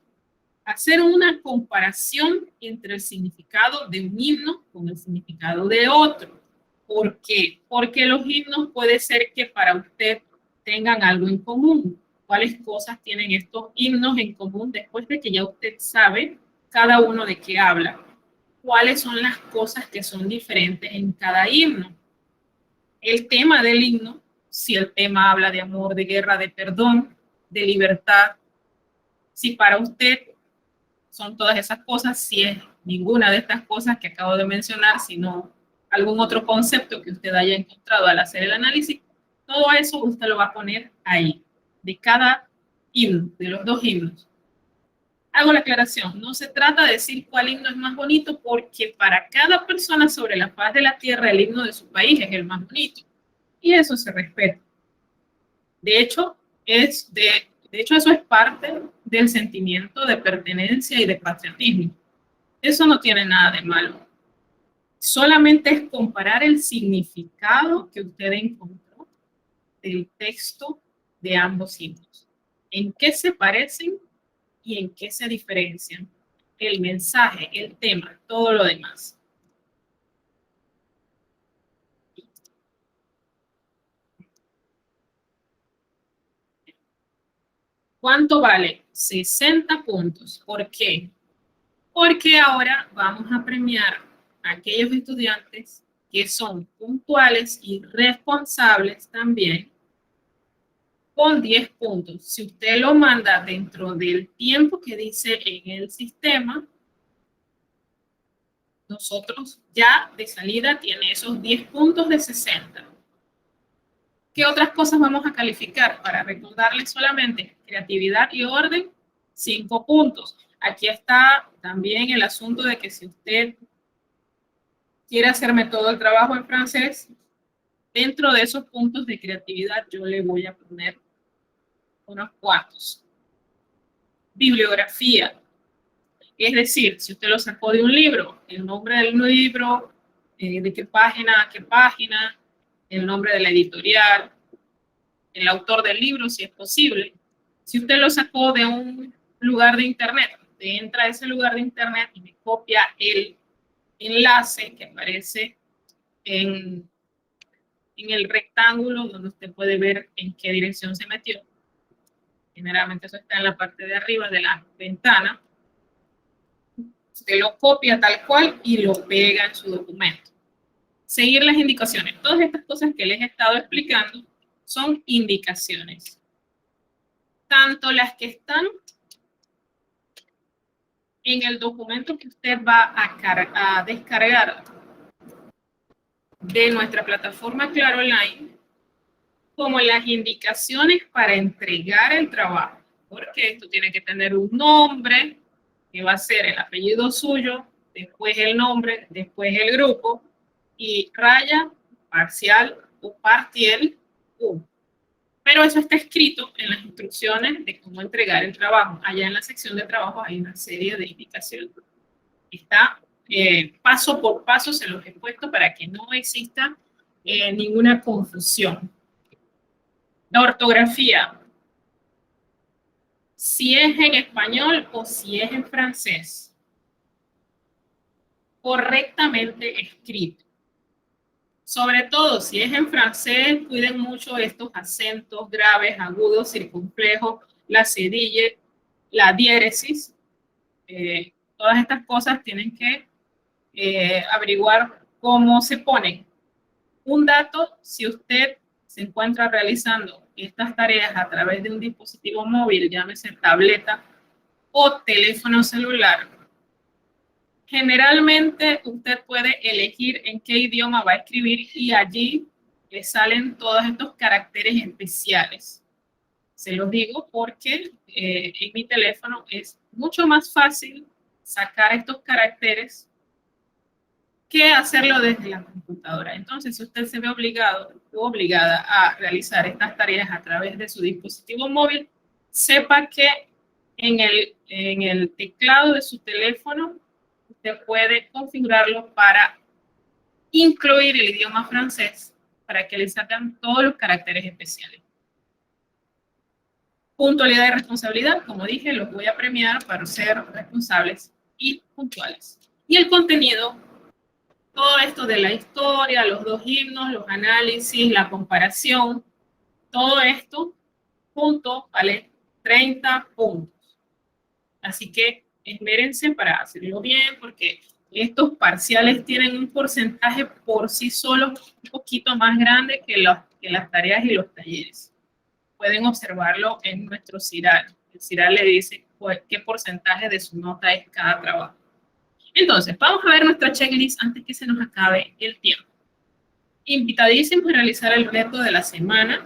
hacer una comparación entre el significado de un himno con el significado de otro. ¿Por qué? Porque los himnos puede ser que para usted tengan algo en común. ¿Cuáles cosas tienen estos himnos en común después de que ya usted sabe cada uno de qué habla? ¿Cuáles son las cosas que son diferentes en cada himno? El tema del himno, si el tema habla de amor, de guerra, de perdón, de libertad, si para usted son todas esas cosas, si es ninguna de estas cosas que acabo de mencionar, sino algún otro concepto que usted haya encontrado al hacer el análisis, todo eso usted lo va a poner ahí, de cada himno, de los dos himnos. Hago la aclaración, no se trata de decir cuál himno es más bonito, porque para cada persona sobre la faz de la tierra el himno de su país es el más bonito, y eso se respeta. De hecho, eso es parte del sentimiento de pertenencia y de patriotismo. Eso no tiene nada de malo. Solamente es comparar el significado que usted encontró del texto de ambos himnos. ¿En qué se parecen y en qué se diferencian? El mensaje, el tema, todo lo demás. ¿Cuánto vale? 60 puntos. ¿Por qué? Porque ahora vamos a premiar a aquellos estudiantes que son puntuales y responsables también con 10 puntos. Si usted lo manda dentro del tiempo que dice en el sistema, nosotros ya de salida tiene esos 10 puntos de 60. ¿Qué otras cosas vamos a calificar? Para recordarles solamente creatividad y orden, 5 puntos. Aquí está también el asunto de que si usted quiere hacerme todo el trabajo en francés, dentro de esos puntos de creatividad yo le voy a poner unos cuantos. Bibliografía. Es decir, si usted lo sacó de un libro, el nombre del libro, de qué página a qué página, el nombre de la editorial, el autor del libro, si es posible. Si usted lo sacó de un lugar de internet, usted entra a ese lugar de internet y me copia el enlace que aparece en el rectángulo donde usted puede ver en qué dirección se metió. Generalmente eso está en la parte de arriba de la ventana. Usted lo copia tal cual y lo pega en su documento. Seguir las indicaciones. Todas estas cosas que les he estado explicando son indicaciones. Tanto las que están en el documento que usted va a descargar de nuestra plataforma Claro Online, como las indicaciones para entregar el trabajo. Porque esto tiene que tener un nombre, que va a ser el apellido suyo, después el nombre, después el grupo, y raya, parcial o partiel 1. Pero eso está escrito en las instrucciones de cómo entregar el trabajo. Allá en la sección de trabajo hay una serie de indicaciones. Está paso por paso, se los he puesto para que no exista ninguna confusión. La ortografía, si es en español o si es en francés, correctamente escrito. Sobre todo, si es en francés, cuiden mucho estos acentos graves, agudos, circunflejos, la cedilla, la diéresis. Todas estas cosas tienen que averiguar cómo se ponen. Un dato, si usted se encuentra realizando estas tareas a través de un dispositivo móvil, llámese tableta o teléfono celular, generalmente usted puede elegir en qué idioma va a escribir y allí le salen todos estos caracteres especiales. Se los digo porque en mi teléfono es mucho más fácil sacar estos caracteres que hacerlo desde la computadora. Entonces, si usted se ve obligado o obligada a realizar estas tareas a través de su dispositivo móvil, sepa que en el teclado de su teléfono usted puede configurarlo para incluir el idioma francés para que le salgan todos los caracteres especiales. Puntualidad y responsabilidad, como dije, los voy a premiar para ser responsables y puntuales. Y el contenido, todo esto de la historia, los dos himnos, los análisis, la comparación, todo esto junto vale 30 puntos. Así que esmérense para hacerlo bien, porque estos parciales tienen un porcentaje por sí solos un poquito más grande que las tareas y los talleres. Pueden observarlo en nuestro CIRAL. El CIRAL le dice qué porcentaje de su nota es cada trabajo. Entonces, vamos a ver nuestra checklist antes que se nos acabe el tiempo. Invitadísimos a realizar el reto de la semana,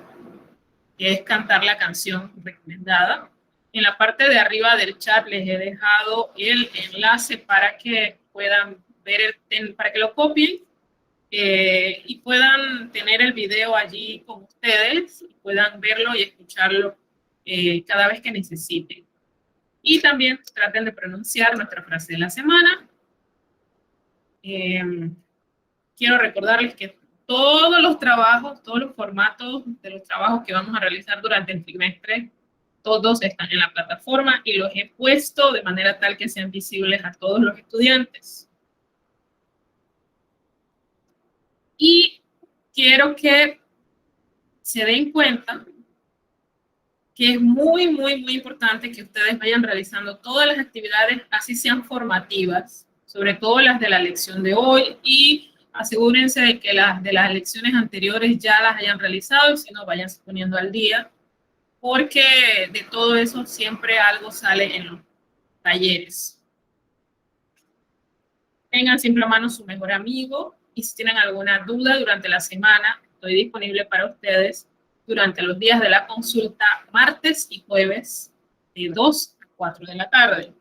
que es cantar la canción recomendada. En la parte de arriba del chat les he dejado el enlace para que puedan ver, para que lo copien y puedan tener el video allí con ustedes, y puedan verlo y escucharlo cada vez que necesiten. Y también traten de pronunciar nuestra frase de la semana. Quiero recordarles que todos los trabajos, todos los formatos de los trabajos que vamos a realizar durante el trimestre, todos están en la plataforma y los he puesto de manera tal que sean visibles a todos los estudiantes. Y quiero que se den cuenta que es muy, muy, muy importante que ustedes vayan realizando todas las actividades, así sean formativas, sobre todo las de la lección de hoy, y asegúrense de que las de las lecciones anteriores ya las hayan realizado, y si no, vayan poniendo al día, porque de todo eso siempre algo sale en los talleres. Tengan siempre a mano su mejor amigo, y si tienen alguna duda durante la semana, estoy disponible para ustedes durante los días de la consulta, martes y jueves, de 2 a 4 de la tarde.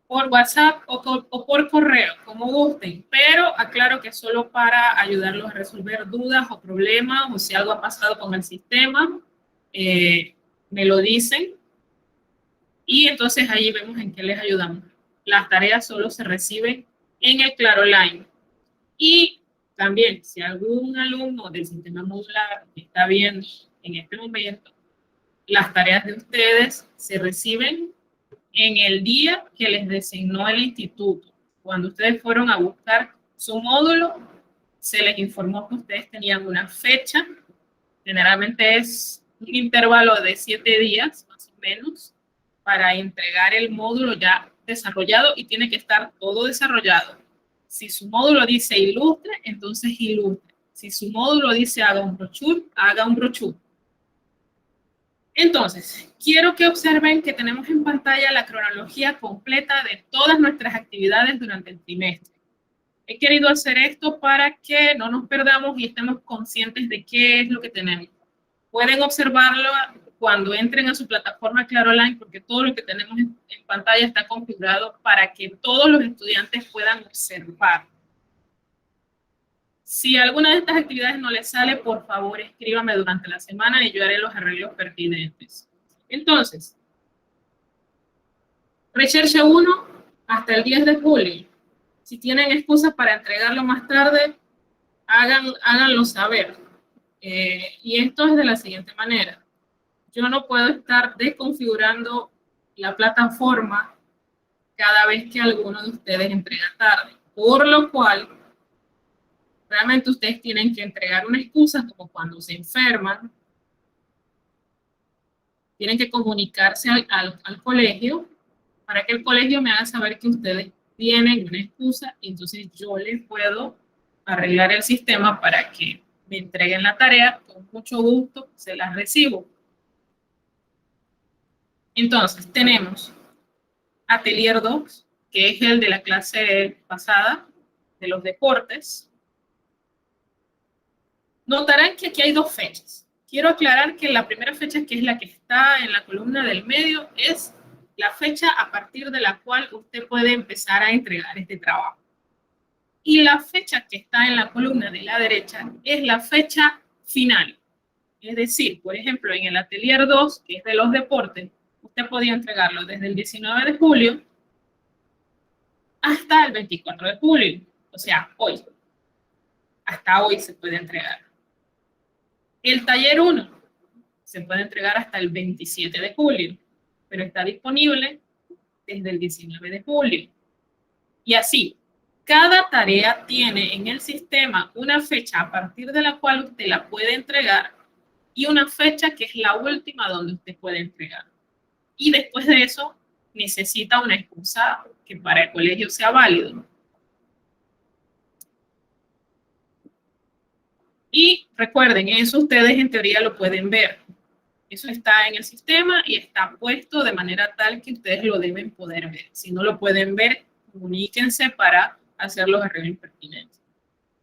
Por WhatsApp o por correo, como gusten, pero aclaro que solo para ayudarlos a resolver dudas o problemas, o si algo ha pasado con el sistema, me lo dicen, y entonces ahí vemos en qué les ayudamos. Las tareas solo se reciben en el Claro Online. Y también, si algún alumno del sistema modular está viendo en este momento, las tareas de ustedes se reciben en el día que les designó el instituto. Cuando ustedes fueron a buscar su módulo, se les informó que ustedes tenían una fecha, generalmente es un intervalo de 7 días, más o menos, para entregar el módulo ya desarrollado, y tiene que estar todo desarrollado. Si su módulo dice ilustre, entonces ilustre. Si su módulo dice haga un brochure, haga un brochure. Entonces, quiero que observen que tenemos en pantalla la cronología completa de todas nuestras actividades durante el trimestre. He querido hacer esto para que no nos perdamos y estemos conscientes de qué es lo que tenemos. Pueden observarlo cuando entren a su plataforma Claro Online, porque todo lo que tenemos en pantalla está configurado para que todos los estudiantes puedan observar. Si alguna de estas actividades no les sale, por favor escríbame durante la semana y yo haré los arreglos pertinentes. Entonces, Recherche 1 hasta el 10 de julio. Si tienen excusas para entregarlo más tarde, háganlo saber. Y esto es de la siguiente manera. Yo no puedo estar desconfigurando la plataforma cada vez que alguno de ustedes entrega tarde. Por lo cual, realmente ustedes tienen que entregar una excusa, como cuando se enferman. Tienen que comunicarse al colegio para que el colegio me haga saber que ustedes tienen una excusa, y entonces yo les puedo arreglar el sistema para que me entreguen la tarea. Con mucho gusto se las recibo. Entonces, tenemos Atelier 2, que es el de la clase pasada, de los deportes. Notarán que aquí hay dos fechas, quiero aclarar que la primera fecha, que es la que está en la columna del medio, es la fecha a partir de la cual usted puede empezar a entregar este trabajo. Y la fecha que está en la columna de la derecha es la fecha final. Es decir, por ejemplo, en el atelier 2, que es de los deportes, usted podía entregarlo desde el 19 de julio hasta el 24 de julio. O sea, hoy. Hasta hoy se puede entregar. El taller 1 se puede entregar hasta el 27 de julio, pero está disponible desde el 19 de julio. Y así, cada tarea tiene en el sistema una fecha a partir de la cual usted la puede entregar y una fecha que es la última donde usted puede entregar. Y después de eso, necesita una excusa que para el colegio sea válido. Y recuerden, eso ustedes en teoría lo pueden ver. Eso está en el sistema y está puesto de manera tal que ustedes lo deben poder ver. Si no lo pueden ver, comuníquense para hacer los arreglos pertinentes.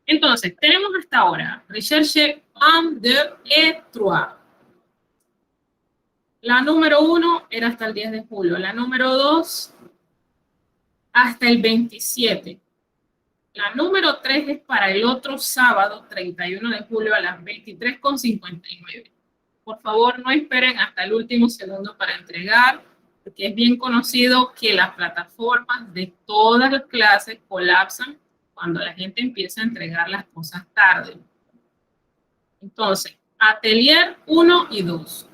Entonces, tenemos hasta ahora recherche 1, 2 et 3. La número 1 era hasta el 10 de julio. La número 2 hasta el 27. La número 3 es para el otro sábado, 31 de julio a las 23:59. Por favor, no esperen hasta el último segundo para entregar, porque es bien conocido que las plataformas de todas las clases colapsan cuando la gente empieza a entregar las cosas tarde. Entonces, atelier 1 y 2.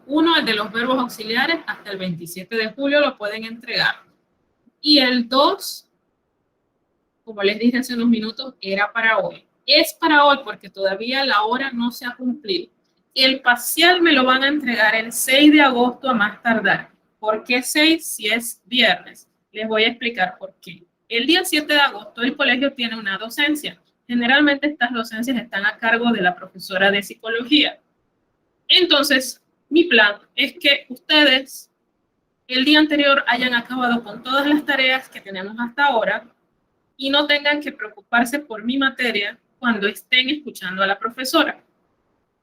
1 es de los verbos auxiliares, hasta el 27 de julio lo pueden entregar. Y el 2, como les dije hace unos minutos, era para hoy. Es para hoy porque todavía la hora no se ha cumplido. El parcial me lo van a entregar el 6 de agosto a más tardar. ¿Por qué 6 si es viernes? Les voy a explicar por qué. El día 7 de agosto el colegio tiene una docencia. Generalmente estas docencias están a cargo de la profesora de psicología. Entonces, mi plan es que ustedes el día anterior hayan acabado con todas las tareas que tenemos hasta ahora y no tengan que preocuparse por mi materia cuando estén escuchando a la profesora.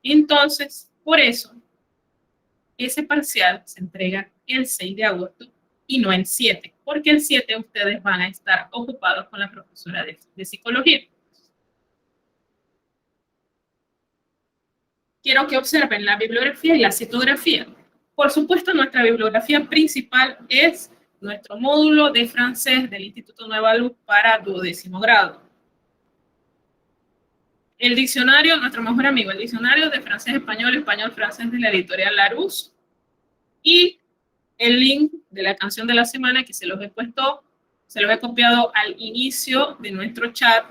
Entonces, por eso, ese parcial se entrega el 6 de agosto y no el 7, porque el 7 ustedes van a estar ocupados con la profesora de psicología. Quiero que observen la bibliografía y la citografía. Por supuesto, nuestra bibliografía principal es nuestro módulo de francés del Instituto Nueva Luz para 12º grado. El diccionario, nuestro mejor amigo, el diccionario de francés-español, español-francés de la editorial Larousse. Y el link de la canción de la semana que se los he puesto, se los he copiado al inicio de nuestro chat.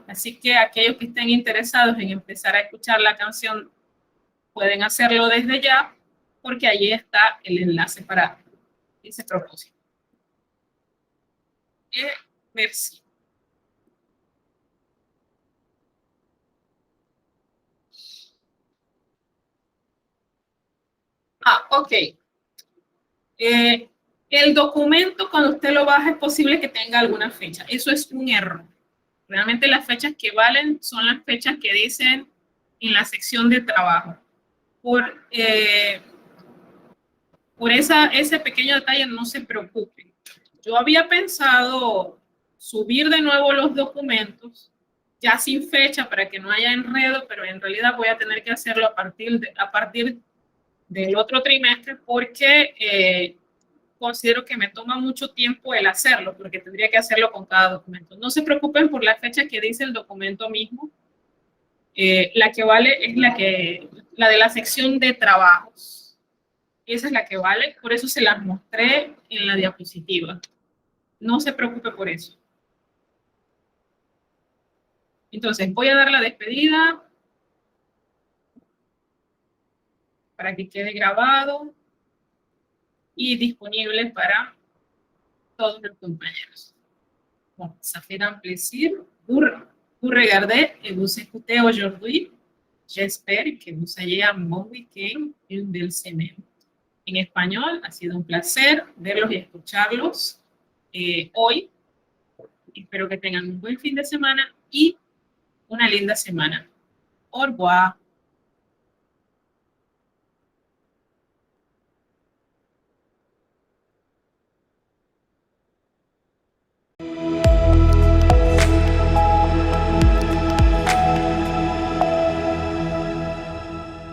Así que aquellos que estén interesados en empezar a escuchar la canción pueden hacerlo desde ya, porque allí está el enlace para ese propósito. Merci. Ok. El documento, cuando usted lo baja, es posible que tenga alguna fecha. Eso es un error. Realmente las fechas que valen son las fechas que dicen en la sección de trabajo. Por ese pequeño detalle no se preocupen. Yo había pensado subir de nuevo los documentos, ya sin fecha para que no haya enredo, pero en realidad voy a tener que hacerlo a partir del otro trimestre porque considero que me toma mucho tiempo el hacerlo, porque tendría que hacerlo con cada documento. No se preocupen por la fecha que dice el documento mismo. La que vale es la de la sección de trabajos. Esa es la que vale, por eso se las mostré en la diapositiva. No se preocupe por eso. Entonces, voy a dar la despedida para que quede grabado y disponible para todos los compañeros. Bon, ça fait un plaisir pour regarder et vous écouter aujourd'hui. J'espère que vous ayez un bon week-end y une belle semaine. En español, ha sido un placer verlos y escucharlos hoy. Espero que tengan un buen fin de semana y una linda semana. Au revoir.